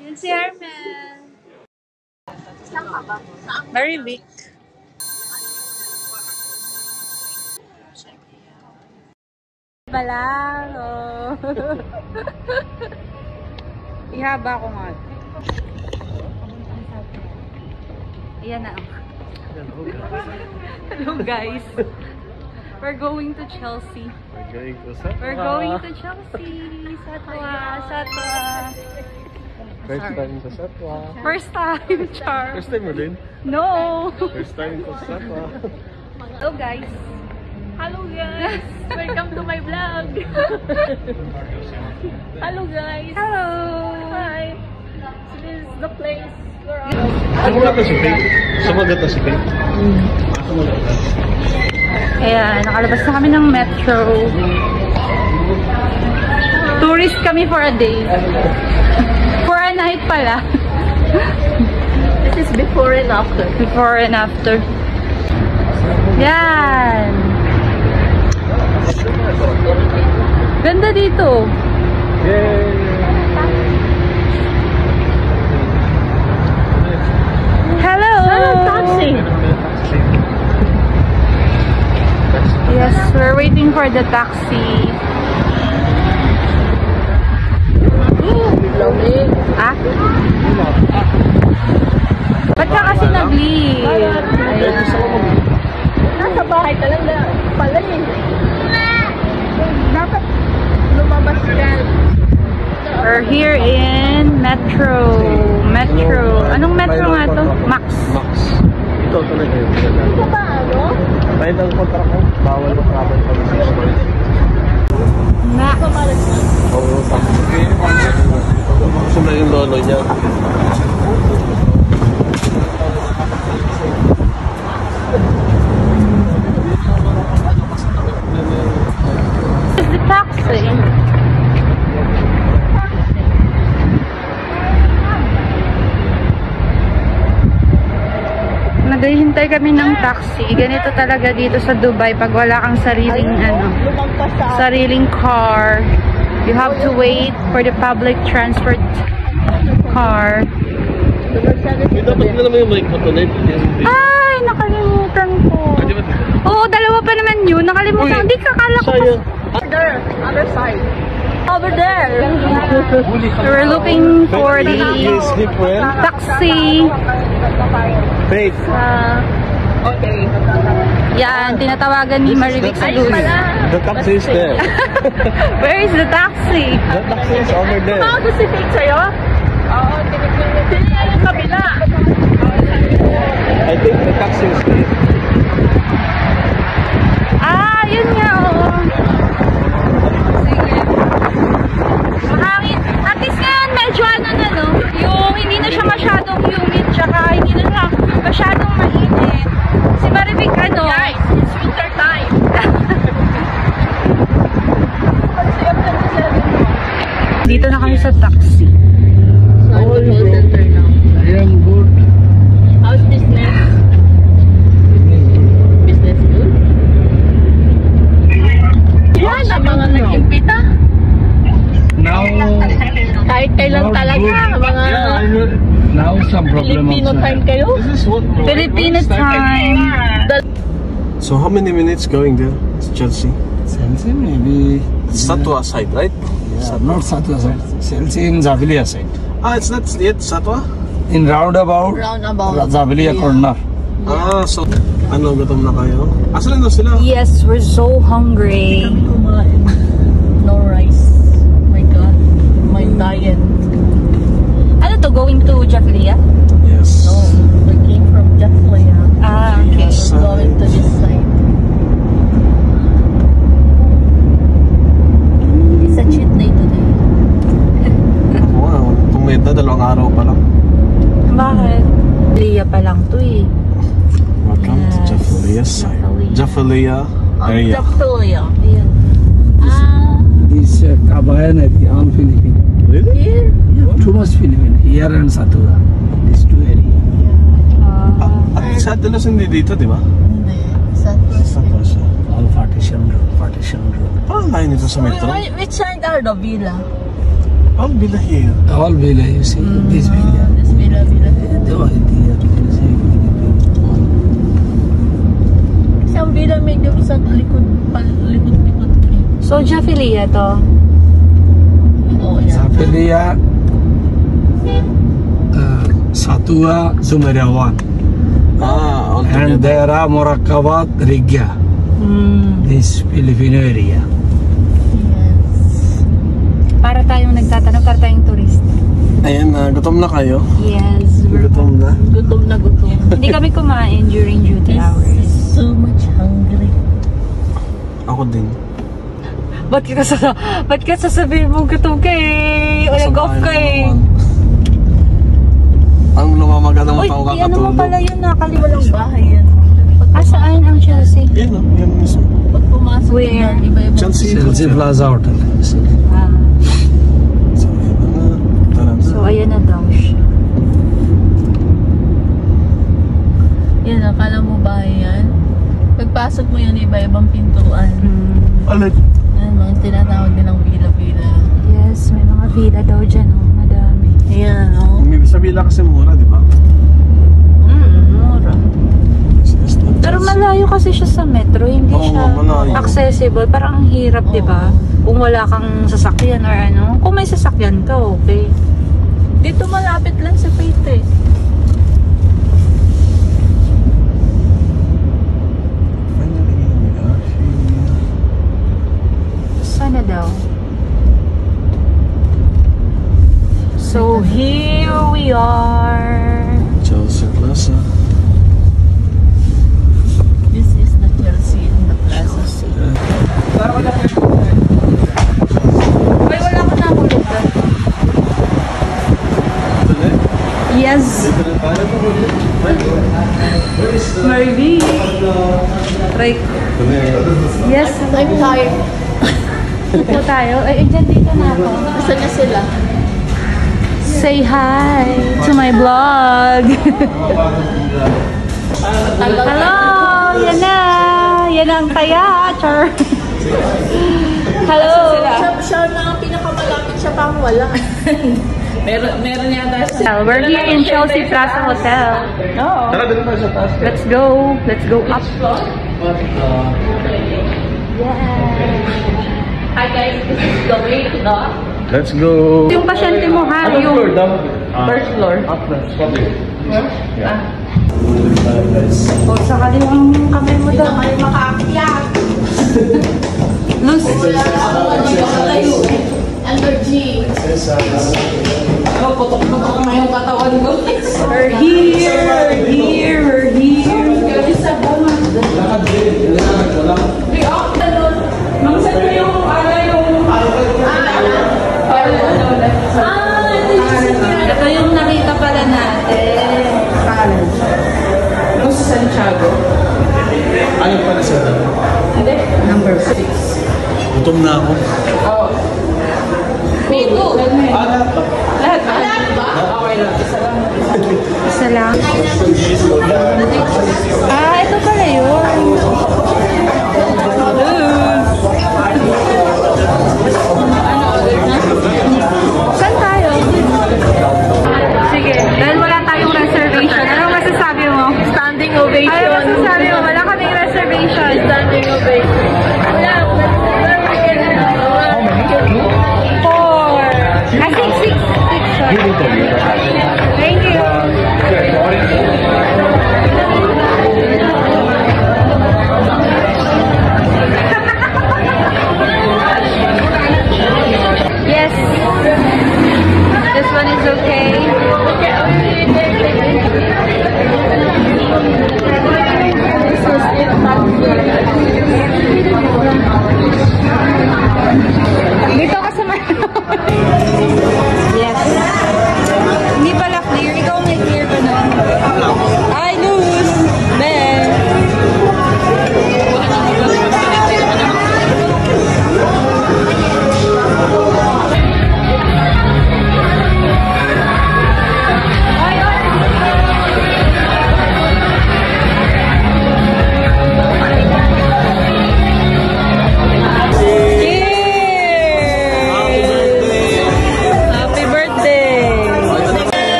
Yun si Herman. Very big. Balang, oh. Ihaba ko nga. Ayan na. Hello guys. We're going to Chelsea. We're going to Chelsea. Satwa. First time sa Satwa. First time, Char. First time mo din? No. First time sa Satwa. Hello guys. Hello guys. Welcome to my vlog. Hello guys. Hello. Hi. This is the place where Sumagat na si Kate. Sumagat na si Kate. Ayan, nakalabas na kami ng metro. Tourist kami for a day. For a night pala. This is before and after. Before and after. Yan. Ganda dito. Yay! Hello! Taxi. Yes, we're waiting for the taxi. Lovely. Ah? Ba't ka kasi nag-leave? Ayan. Nasa bahay talaga pala eh. Dapat lumabas ka. We're here in Metro. Anong metro nga to? Max. Ito talaga yun. Ito ba ano? Dahil ang kontra ko, bawal mo travel pa sa store. Max. Oo, tapos. Gusto na yung lolo niya. It's the taxi. Naghihintay kami ng taxi. Ganito talaga dito sa Dubai pag wala kang sariling sariling car. You have to wait for the public transport car. Dapat na naman yung mic mo to, Ned. Ay, nakalimutan ko. Oo, dalawa pa naman yun. Nakalimutan. Hindi, kakala ko pa. There, other side. Over there. We're looking for the taxi. Wait. Okay. Yan, tinatawagan ni Maribik sa dulo. The taxi is there. Where is the taxi? The taxi is over there. Ano si Pete sa'yo? Oo, tinignan yung kabila. I think the taxi is there. Ah, yun nga, oo. Sige. Mahangin. At least ngayon, medyo ano na, no? Yung hindi na siya masyadong humid, tsaka hindi na siya masyadong mainit. Si Maribik, ano? Guys, it's winter time. Dito na kami sa taxi. Call center now. I am good. How's business? Business good? Yan, ang mga nag-impita. Now, Kahit kailan talaga, mga now some problem Filipino time kayo. This is what Filipino time. So how many minutes going there? It's Chelsea. Chelsea maybe. Satwa side, right? Yeah, not Satwa side. Chelsea in Zavilia side. Ah, it's not yet Satwa? In roundabout. Zavilia corner. Ah, so ano, gutom na kayo? Asan na sila? Yes, we're so hungry. No rice. My God. My diet. Ano to, going to Jaflia? Yes. No, we came from Jaflia. Ah, okay. We're going to this side. It's a cheat day today. Wow, tumeda, 2 araw pa lang. Bakit? Jaflia pa lang to eh. Welcome to Jaflia side. Jaflia area. Jaflia. Ayan. This Kabayan area, all Philippine. Really? Here? Too much Philippine. Here and Satwa. These two areas. At sa Atilos hindi dito, di ba? Hindi. Satwa siya. All partition road. Parang layo nito sa metro. Which side are the villa? All villa here. All villa, you see. This villa. This villa. Oh, here, you see. Kasi ang villa medyo sa likod. So, Jafilia to. Oo, yan. Zafilia, Satua, Zumerawan. All And together. there are Morakabat, Rigya. This Filipino area. Yes. Para tayong nagtatanong, para tayong turista. Ayan na, gutom na kayo? Yes, Gutom na? Gutom na gutom. Hindi kami kumain during duty This hours. is so much hungry. Ako din. Ba't ka sasabihin mo gutom ka eh? O nag-off ka eh? Ang lumamaga ng Uy, mata ko ano mo kakatulog. pala yun? Nakalimutan Walang siya. bahay yan. Saan ang Chelsea? Yan o, yan mismo. Pag pumasok Where? yan, iba-iba. Chelsea. Chelsea Plaza Hotel. Ah, So, ayan na. Tara na. so, ayan na daw siya. Yan, akala mo bahay yan? Pagpasok mo yan, iba-ibang pintuan. Alit. Yan, mga tinatawag din ng villa-villa. Yes, may mga villa daw dyan, oh. Madami. Ayan, oh. Sa villa kasi mura, di ba? Mura. Pero malayo kasi siya sa metro, hindi Oo, siya malayo. accessible. Parang ang hirap, di ba? Kung wala kang sasakyan or ano. Kung may sasakyan ka, okay. Dito malapit lang sa Pete. Sana daw. So, here we are. Chelsea Plaza. This is the Chelsea in the plaza. Ay, wala ko nahulog doon. Yes. Marvy. Try ko. Yes. I'm tired. Upo tayo. Ay, dyan dito na ako. Nasaan na sila? Say hi to my vlog. Hello! Yan na! Yan ang kaya, Char. Hello! Siya na ang pinakamalapit, siya pang wala. meron yata siya. We're here in Chelsea Plaza Hotel. Oo. Tara, dito tayo sa taas. Let's go. Let's go up. Hi guys, this is the way to the Let's go. Yung pasyente mo ha, yung first floor. o sa kaliwang kamay mo daw. Ay, makaakyat. Luz. Allergy. Putok-putok na yung katawan mo. We're here. We're here. We're here. Kami sa bunga. Mangsan mo yung ito yung nakita pala natin. Luz Santiago. Ano pa na siya? Hindi. Number 6. Gutom na ako. Oo. Me too. Lahat ba? Okay lang. Isa lang. Ah, ito pala yun. Saan tayo? Sige, dahil wala tayong reservation. Anong masasabi mo? Standing ovation. Ano masasabi mo? Wala kaming reservation. Standing ovation. Wala. 4. I think 6. Thank you. Yes. This one is okay. Dito ka sa Yes. Hindi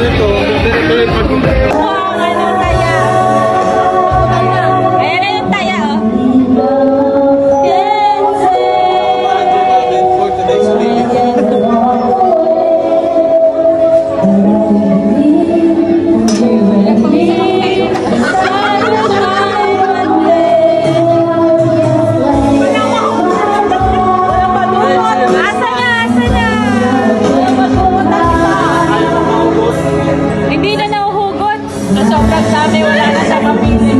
dito. Wow, ano taya? Ayan na yung taya, oh. For today's meeting. Hindi na nahuhugot. Sobrang dami, wala na sa papili.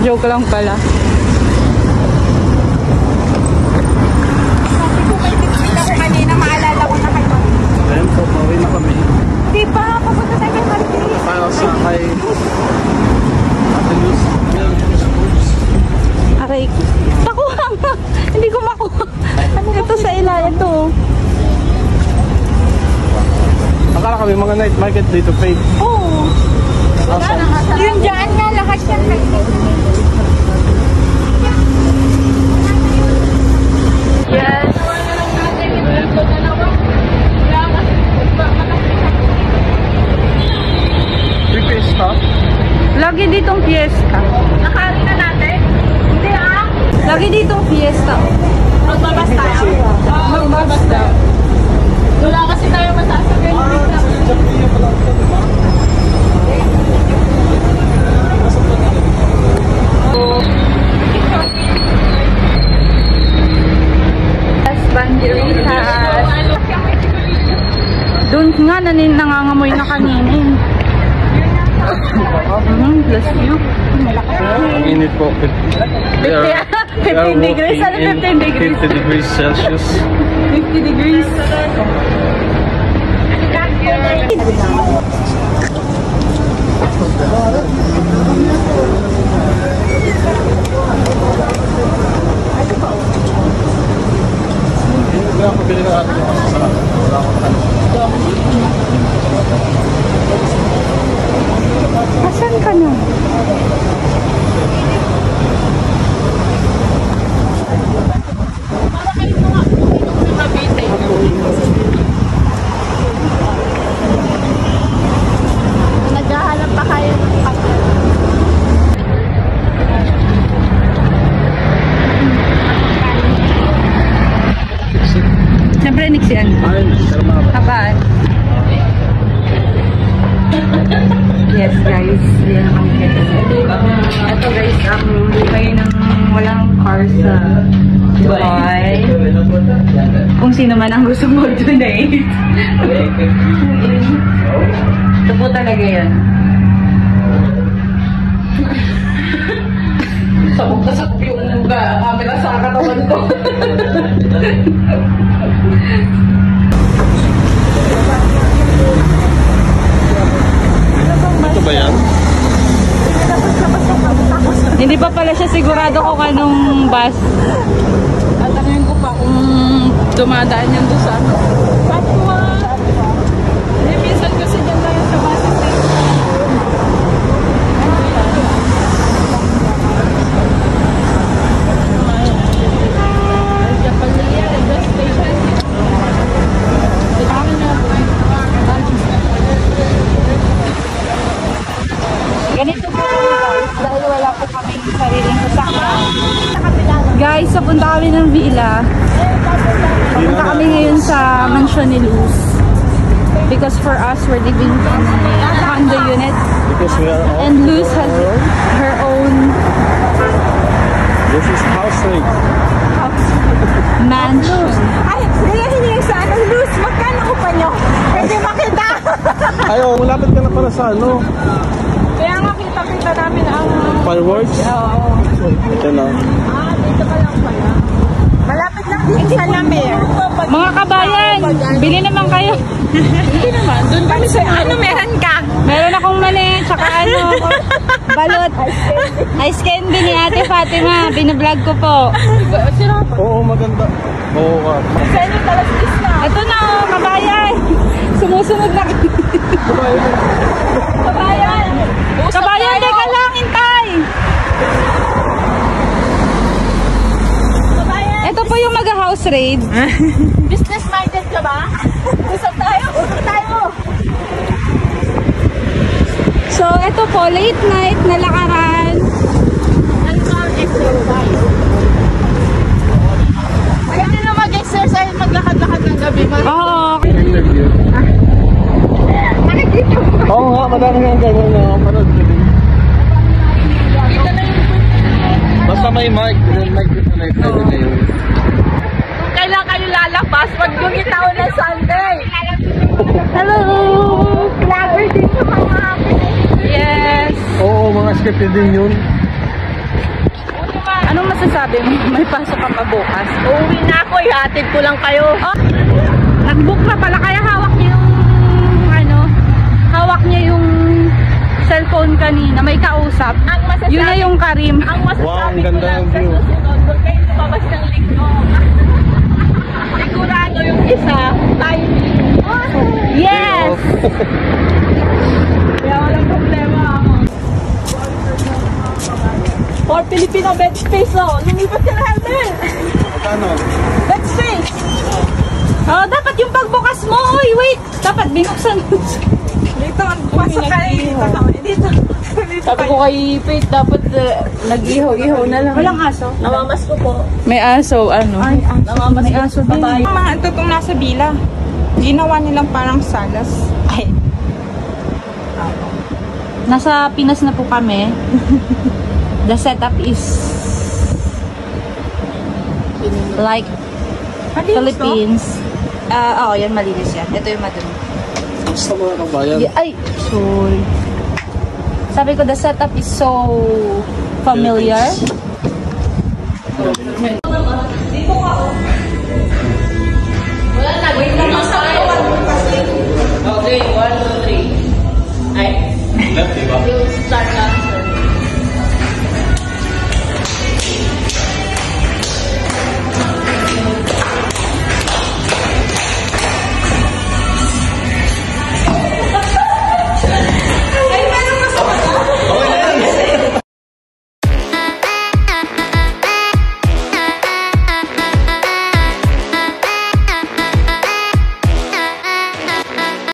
Joke lang pala. Kanina maalala ko na kayo. Ayan po, pauwi na kami. Di ba? Papunta tayo kay Marquez. Para sa kay Ate Luz. Aray, nakuha nga. Hindi ko makuha. Ito sa ilalim, ito. Akala kami mga night market dito, paid. Oo. Yung dyan nga, lahat yan. Yes. Free fiesta. Lagi ditong fiesta. Nakari na natin? Hindi ah. Lagi ditong fiesta. Magbabas tayo? Magbabas tayo. Wala kasi tayo masasagay. Banderitas. Doon nga nangangamoy na kaninin. Bless you. Init po. 15 degrees. Ano 15 degrees? 50 degrees Celsius. 50 degrees. Wala ko bilhin na natin. Wala ko na. Asan ka na? Naghahanap pa kayo ng kapal. Siyempre, Nixian. Habaan. Yes, guys. Yan ang ito, guys, ang kayo ng walang car sa Dubai. Kung sino man ang gusto mag-donate. Ito po talaga yan. Sabog na sakop yung camera sa katawan ko. Ito ba yan? Hindi pa pala siya sigurado kung anong bus. At tanongin ko pa kung dumadaan yan doon sa ano. Patwa! Minsan kasi dyan na yung sa bus station. Ganito po guys, dahil wala po kami sariling sasakyan. Guys, papunta kami ng villa. Papunta kami ngayon sa mansion ni Luz. Because for us, we're living in a condo unit. Because we are all And Luz has her own This is house rate. mansion. Ay, hindi sa ano, Luz, magkano upa nyo? Pwede makita. Ayaw, malapit ka na para sa ano? Kaya nga kita namin ang... Fireworks? Oo. Ito na. Ah, dito ka lang pala. Malapit lang din sa Namer. Mga kabayan, bili naman kayo. Hindi naman, doon kami sa... Ano meron ka? Meron akong mali, tsaka ano, balot. Ice candy ni Ate Fatima, binablog ko po. Oo, maganda. Oo ka. Sa inyo talas-is na. Ito na, oh, kabayan. Sumusunod na. Kabayan. Kabayan, teka lang, hintay. afraid. Business-minded ka ba? Usap tayo! Usap tayo! So, ito po, late night na lakaran. Ano ba ang exercise? Pwede na mag-exercise, maglakad-lakad ng gabi. Oo. Oo nga, madami nga gano'n na manood ko din. Basta may mic, may mic disconnect na yun. Kung kailan kayo lalabas, mag-gugitaw ng Sunday. Hello! Vlogger din sa mga Yes! Oo, mga scripted din yun. Anong masasabi mo? May pasok ka pa bukas. uuwi na ako, ihatid ko lang kayo. Oh, nag-book na pala, kaya hawak niya yung hawak niya yung cellphone kanina, may kausap. Ang masasabi, Yun na yung Karim. ang masasabi Wow, ang ko ganda lang ng sa view. susunod, huwag kayo lumabas ng linggo. Sigurado yung isa, timing. Yes! Kaya walang problema ako. For Filipino bed space, oh. Lumipat ka na, Helmer. Ano? Bed space. Oh, dapat yung pagbukas mo. Uy, wait. Dapat binuksan mo. Dito, pasok kayo. Dito. Sabi ko kay Faith, dapat nag-ihaw-ihaw na lang. Walang aso. Namamas ko po. May aso, ano? Ay, Namamas May ko aso din. babae. ang mga tutong nasa bila. Ginawa nilang parang salas. Ay, Nasa Pinas na po kami. The setup is like Philippines. Oo, yan malinis yan. Ito yung madumi. Basta mga kabayan. Ay, sorry. Sabi ko, the setup is so familiar. Okay, 1, 2,